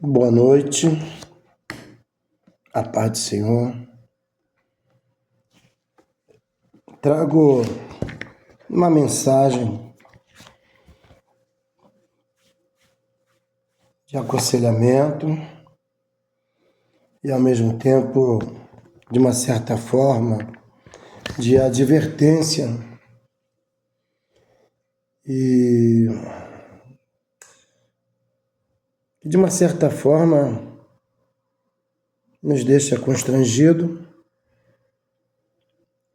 Boa noite, a paz do Senhor. Trago uma mensagem de aconselhamento e, ao mesmo tempo, de uma certa forma, de advertência e, de uma certa forma, nos deixa constrangido.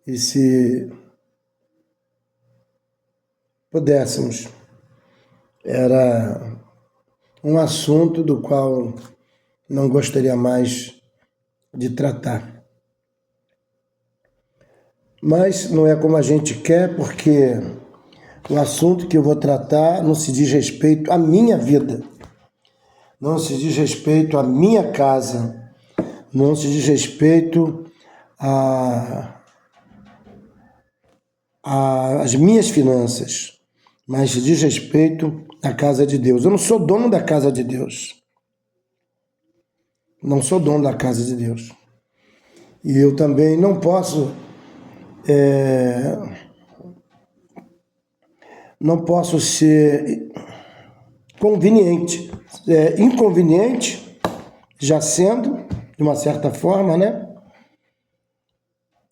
E se pudéssemos, era um assunto do qual não gostaria mais de tratar. Mas não é como a gente quer, porque o assunto que eu vou tratar não se diz respeito à minha vida, não se diz respeito à minha casa, não se diz respeito às minhas finanças, mas se diz respeito à casa de Deus. Eu não sou dono da casa de Deus. Não sou dono da casa de Deus. E eu também não posso ser inconveniente, já sendo, de uma certa forma, né,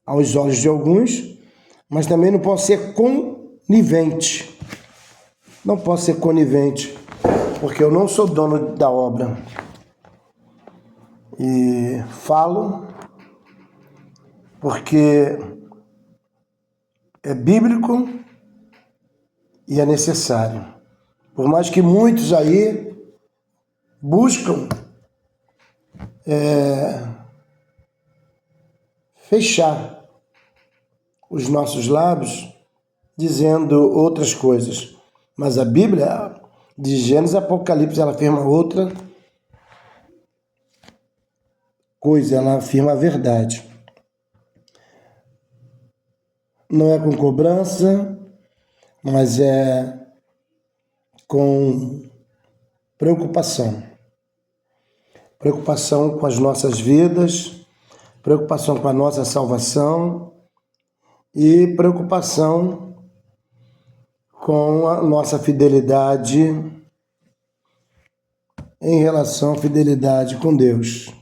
aos olhos de alguns, mas também não posso ser conivente. Não posso ser conivente, porque eu não sou dono da obra. E falo porque é bíblico e é necessário. Por mais que muitos aí buscam fechar os nossos lábios dizendo outras coisas. Mas a Bíblia, de Gênesis e Apocalipse, ela afirma outra coisa, ela afirma a verdade. Não é com cobrança, mas é com preocupação. Preocupação com as nossas vidas, preocupação com a nossa salvação e preocupação com a nossa fidelidade em relação à fidelidade com Deus.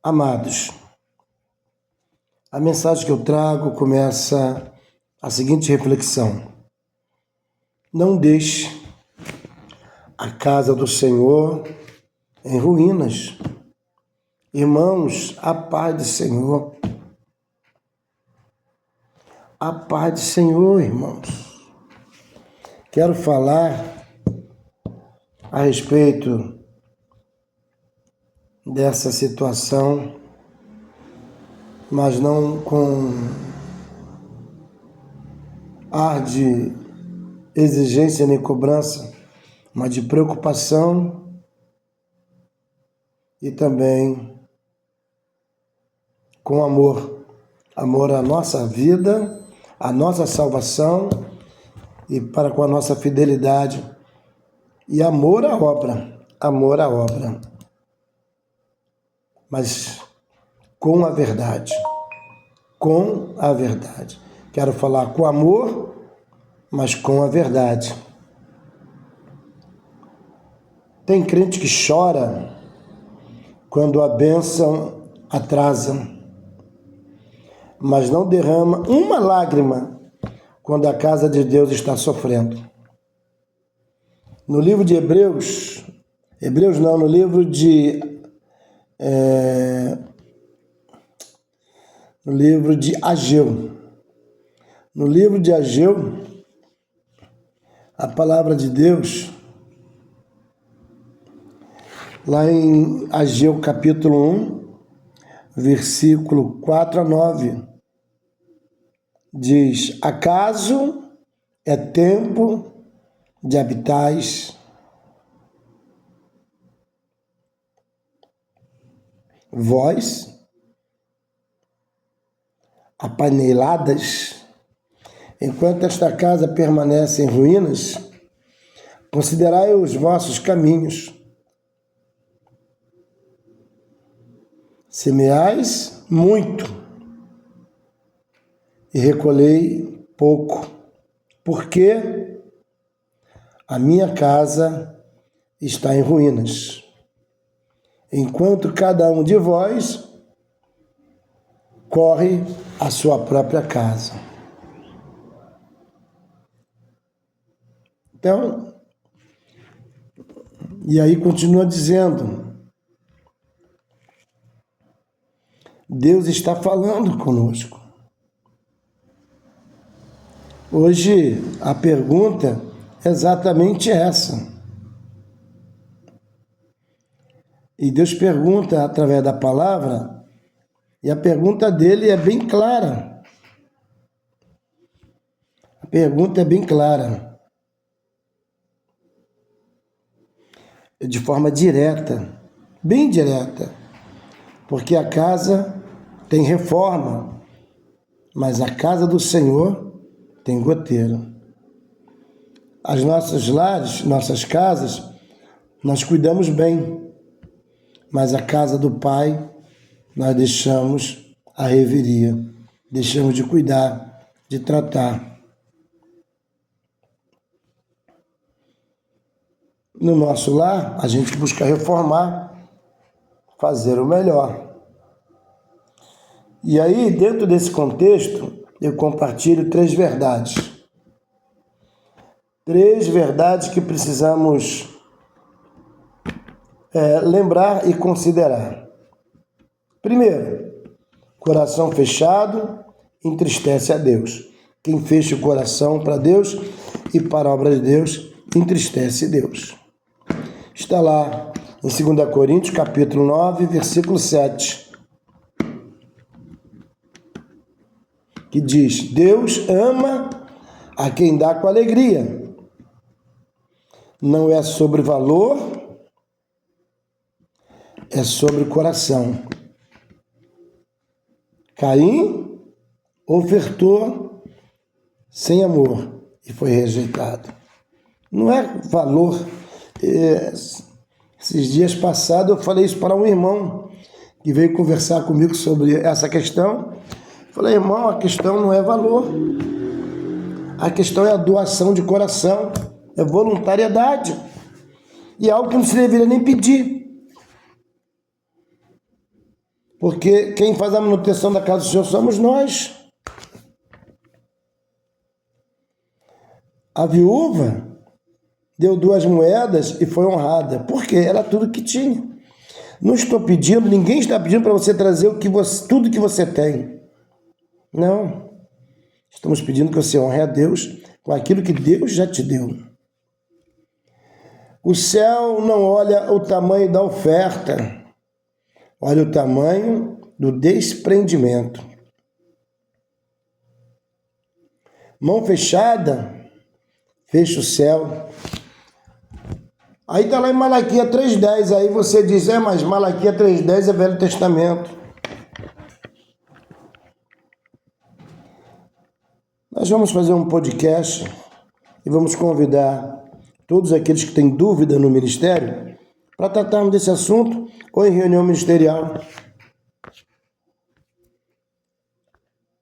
Amados, a mensagem que eu trago começa a seguinte reflexão: não deixe a casa do Senhor em ruínas. Irmãos, a paz do Senhor. A paz do Senhor, irmãos. Quero falar a respeito dessa situação, mas não com ar de exigência nem cobrança, mas de preocupação e também com amor. Amor à nossa vida, à nossa salvação e para com a nossa fidelidade. E amor à obra. Amor à obra. Mas com a verdade. Com a verdade. Quero falar com amor, mas com a verdade. Tem crente que chora quando a bênção atrasa, mas não derrama uma lágrima quando a casa de Deus está sofrendo. No livro de no livro de Ageu. No livro de Ageu, a palavra de Deus, lá em Ageu capítulo 1, versículo 4 a 9, diz: acaso é tempo de habitais vós, apaneladas, enquanto esta casa permanece em ruínas? Considerai os vossos caminhos. Semeais muito e recolhei pouco, porque a minha casa está em ruínas, enquanto cada um de vós corre à sua própria casa. Então, e aí continua dizendo, Deus está falando conosco. Hoje a pergunta é exatamente essa. E Deus pergunta através da palavra, e a pergunta dele é bem clara. A pergunta é bem clara. De forma direta, bem direta. Porque a casa tem reforma, mas a casa do Senhor tem goteiro. As nossas lares, nossas casas, nós cuidamos bem, mas a casa do Pai nós deixamos a reveria, deixamos de cuidar, de tratar. No nosso lar, a gente busca reformar, fazer o melhor. E aí, dentro desse contexto, eu compartilho 3 verdades. 3 verdades que precisamos lembrar e considerar. Primeiro, coração fechado entristece a Deus. Quem fecha o coração para Deus e para a obra de Deus, entristece Deus. Está lá em 2 Coríntios, capítulo 9, versículo 7. Que diz, Deus ama a quem dá com alegria. Não é sobre valor, é sobre coração. Caim ofertou sem amor e foi rejeitado. Não é valor. Esses dias passados eu falei isso para um irmão que veio conversar comigo sobre essa questão. Falei, irmão, a questão não é valor. A questão é a doação de coração, é voluntariedade. E é algo que não se deveria nem pedir. Porque quem faz a manutenção da casa do Senhor somos nós. A viúva deu 2 moedas e foi honrada. Por quê? Era tudo que tinha. Não estou pedindo, ninguém está pedindo para você trazer tudo que você tem. Não. Estamos pedindo que você honre a Deus com aquilo que Deus já te deu. O céu não olha o tamanho da oferta, olha o tamanho do desprendimento. Mão fechada, fecha o céu. Aí está lá em Malaquias 3,10, aí você diz, mas Malaquias 3,10 é Velho Testamento. Nós vamos fazer um podcast e vamos convidar todos aqueles que têm dúvida no ministério para tratarmos desse assunto ou em reunião ministerial.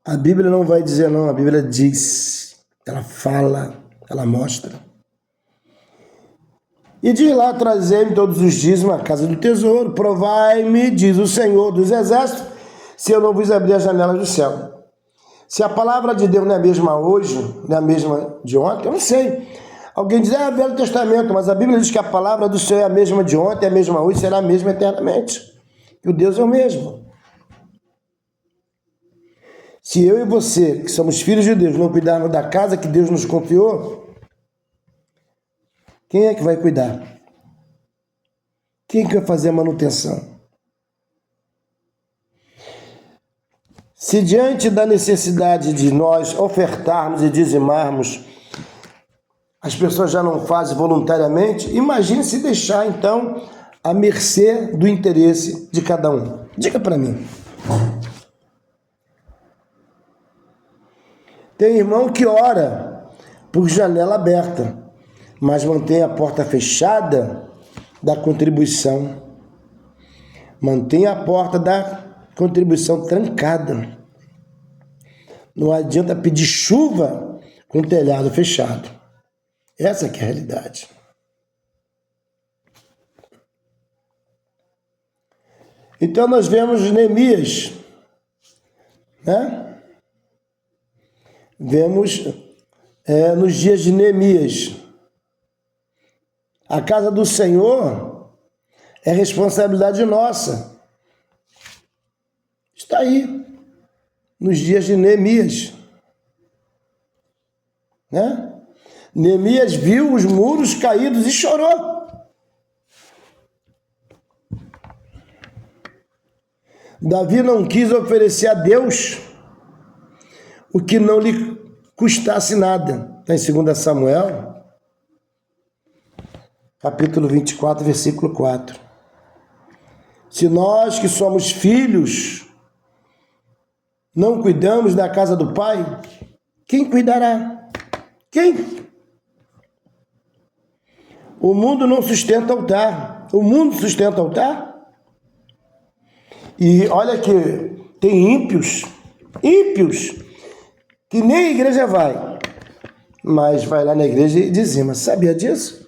A Bíblia não vai dizer não, a Bíblia diz, ela fala, ela mostra. E diz lá, trazei-me todos os dízimos à casa do tesouro, provai-me, diz o Senhor dos Exércitos, se eu não vos abrir as janelas do céu. Se a palavra de Deus não é a mesma hoje, não é a mesma de ontem, eu não sei. Alguém diz, Velho Testamento, mas a Bíblia diz que a palavra do Senhor é a mesma de ontem, é a mesma hoje, será a mesma eternamente. Que o Deus é o mesmo. Se eu e você, que somos filhos de Deus, não cuidarmos da casa que Deus nos confiou, quem é que vai cuidar? Quem é que vai fazer a manutenção? Se diante da necessidade de nós ofertarmos e dizimarmos, as pessoas já não fazem voluntariamente, imagine se deixar, então, à mercê do interesse de cada um. Diga para mim. Tem irmão que ora por janela aberta. mas mantém a porta fechada da contribuição. Mantém a porta da contribuição trancada. Não adianta pedir chuva com o telhado fechado. Essa que é a realidade. Então nós vemos Neemias, né? Vemos nos dias de Neemias. A casa do Senhor é responsabilidade nossa. Está aí, nos dias de Neemias, né? Neemias viu os muros caídos e chorou. Davi não quis oferecer a Deus o que não lhe custasse nada. Está em 2 Samuel, capítulo 24, versículo 4. Se nós que somos filhos não cuidamos da casa do Pai, quem cuidará? Quem? O mundo não sustenta altar. O mundo sustenta altar? E olha que tem ímpios, que nem a igreja vai, mas vai lá na igreja e dizima. Sabia disso?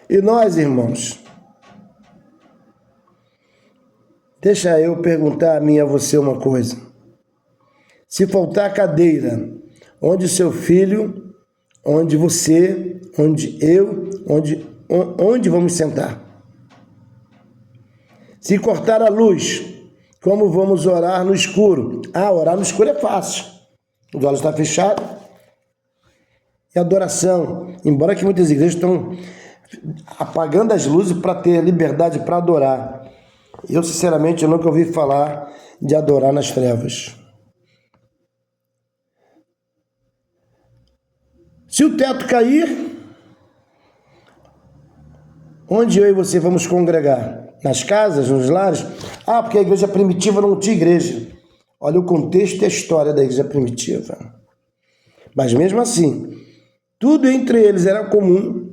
E nós, irmãos, deixa eu perguntar a mim e a você uma coisa. Se faltar cadeira, onde seu filho, onde você, onde eu, onde vamos sentar? Se cortar a luz, como vamos orar no escuro? Orar no escuro é fácil. Os olhos estão fechados. E adoração. Embora que muitas igrejas estão apagando as luzes para ter liberdade para adorar. Eu, sinceramente, nunca ouvi falar de adorar nas trevas. Se o teto cair, onde eu e você vamos congregar? Nas casas, nos lares? Porque a igreja primitiva não tinha igreja. Olha o contexto e a história da igreja primitiva. Mas mesmo assim, tudo entre eles era comum.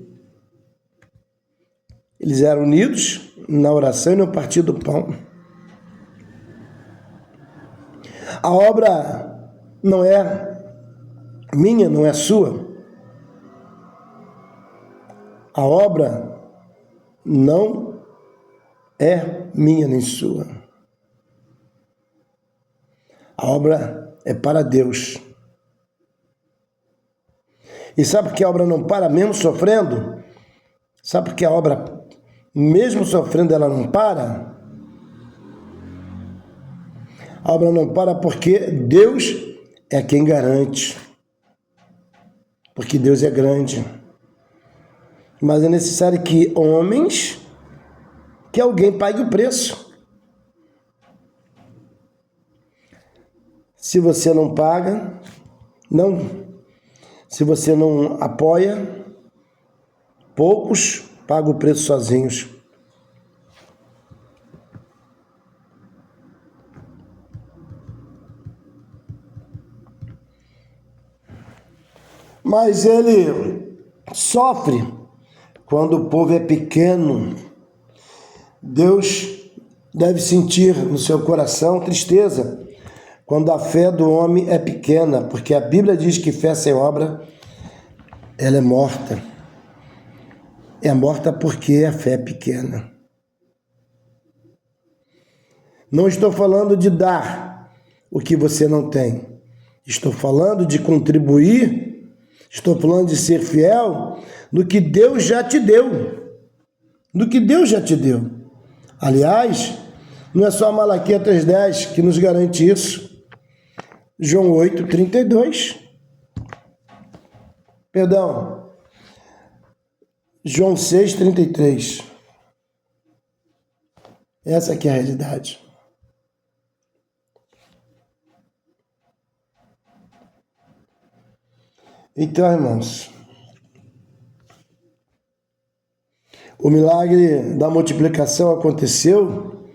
Eles eram unidos na oração e no partir do pão. A obra não é minha, não é sua. A obra não é minha nem sua. A obra é para Deus. E sabe por que a obra não para mesmo sofrendo? Sabe por que a obra, mesmo sofrendo, ela não para? A obra não para porque Deus é quem garante. Porque Deus é grande. Mas é necessário que homens, que alguém pague o preço. Se você não paga, se você não apoia, poucos pagam o preço sozinhos. Mas ele sofre quando o povo é pequeno. Deus deve sentir no seu coração tristeza quando a fé do homem é pequena, porque a Bíblia diz que fé sem obra, ela é morta. É morta porque a fé é pequena. Não estou falando de dar o que você não tem. Estou falando de contribuir. Estou falando de ser fiel no que Deus já te deu. No que Deus já te deu. Aliás, não é só Malaquias 3,10 que nos garante isso. João 8,32. Perdão. João 6,33. Essa aqui é a realidade. Então, irmãos, o milagre da multiplicação aconteceu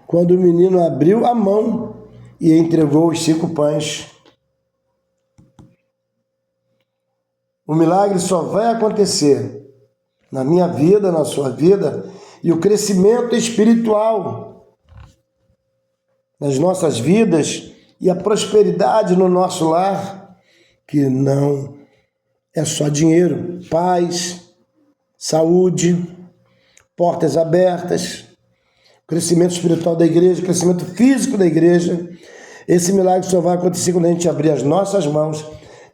quando o menino abriu a mão e entregou os 5 pães. O milagre só vai acontecer na minha vida, na sua vida, e o crescimento espiritual nas nossas vidas e a prosperidade no nosso lar, que não é só dinheiro, paz, saúde, portas abertas, crescimento espiritual da igreja, crescimento físico da igreja. Esse milagre só vai acontecer quando a gente abrir as nossas mãos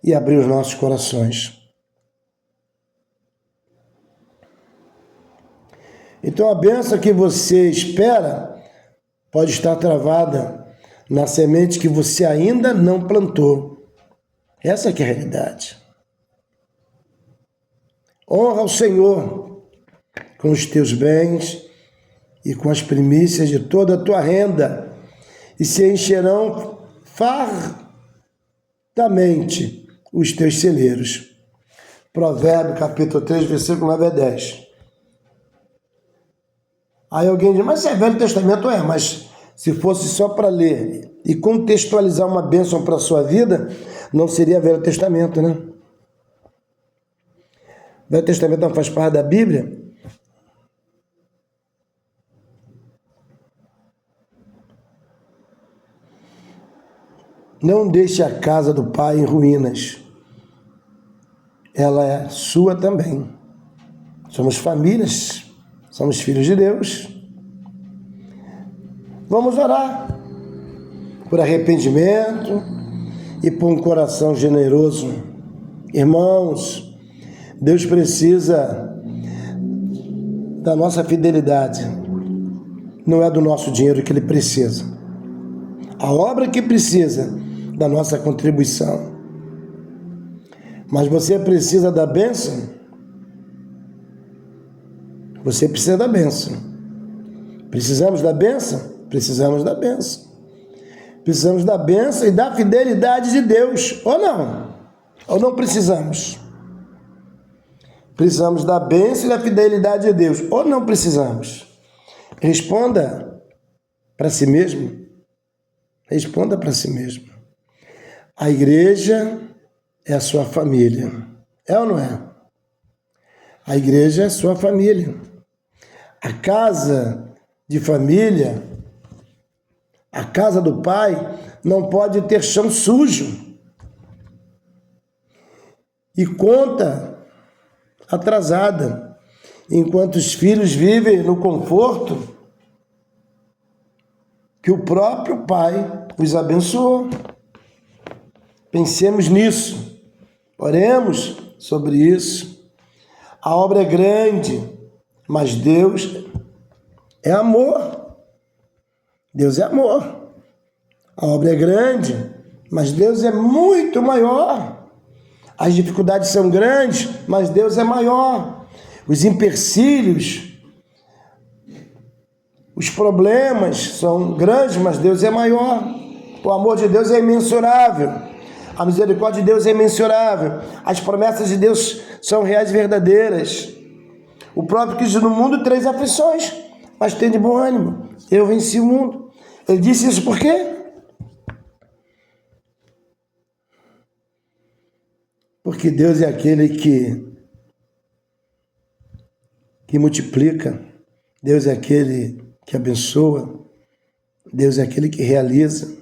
e abrir os nossos corações. Então a bênção que você espera pode estar travada na semente que você ainda não plantou. Essa que é a realidade. Honra o Senhor com os teus bens e com as primícias de toda a tua renda, e se encherão fartamente os teus celeiros. Provérbio capítulo 3, versículo 9 a 10. Aí alguém diz, mas se é Velho Testamento, mas se fosse só para ler e contextualizar uma bênção para a sua vida, não seria Velho Testamento, né? Velho Testamento não faz parte da Bíblia? Não deixe a casa do Pai em ruínas. Ela é sua também. Somos famílias, somos filhos de Deus. Vamos orar por arrependimento e por um coração generoso. Irmãos, Deus precisa da nossa fidelidade. Não é do nosso dinheiro que Ele precisa. A obra que precisa da nossa contribuição. Mas você precisa da bênção? Você precisa da bênção. Precisamos da bênção? Precisamos da bênção. Precisamos da bênção e da fidelidade de Deus. Ou não? Ou não precisamos? Precisamos da bênção e da fidelidade de Deus. Ou não precisamos? Responda para si mesmo. Responda para si mesmo. A igreja é a sua família. É ou não é? A igreja é a sua família. A casa de família, a casa do Pai, não pode ter chão sujo e conta atrasada, enquanto os filhos vivem no conforto que o próprio Pai os abençoou. Pensemos nisso, oremos sobre isso. A obra é grande, mas Deus é amor. Deus é amor. A obra é grande, mas Deus é muito maior. As dificuldades são grandes, mas Deus é maior. Os empecilhos, os problemas são grandes, mas Deus é maior. O amor de Deus é imensurável. A misericórdia de Deus é imensurável. As promessas de Deus são reais e verdadeiras. O próprio Cristo no mundo 3 aflições, mas tem de bom ânimo. Eu venci o mundo. Ele disse isso por quê? Porque Deus é aquele que multiplica. Deus é aquele que abençoa. Deus é aquele que realiza.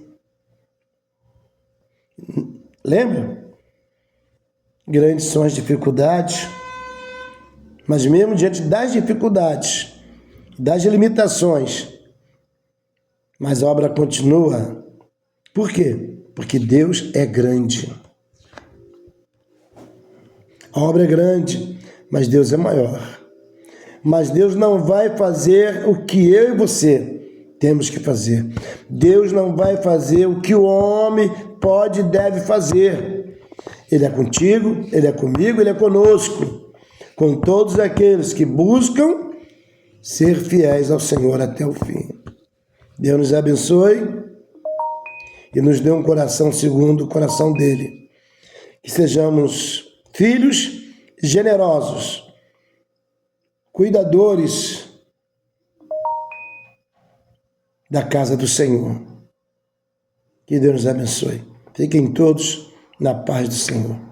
Lembra? Grandes são as dificuldades, mas mesmo diante das dificuldades, das limitações, mas a obra continua. Por quê? Porque Deus é grande. A obra é grande, mas Deus é maior. Mas Deus não vai fazer o que eu e você temos que fazer. Deus não vai fazer o que o homem pode e deve fazer. Ele é contigo, Ele é comigo, Ele é conosco. Com todos aqueles que buscam ser fiéis ao Senhor até o fim. Deus nos abençoe e nos dê um coração segundo o coração dele. Que sejamos filhos generosos, cuidadores da casa do Senhor. Que Deus nos abençoe. Fiquem todos na paz do Senhor.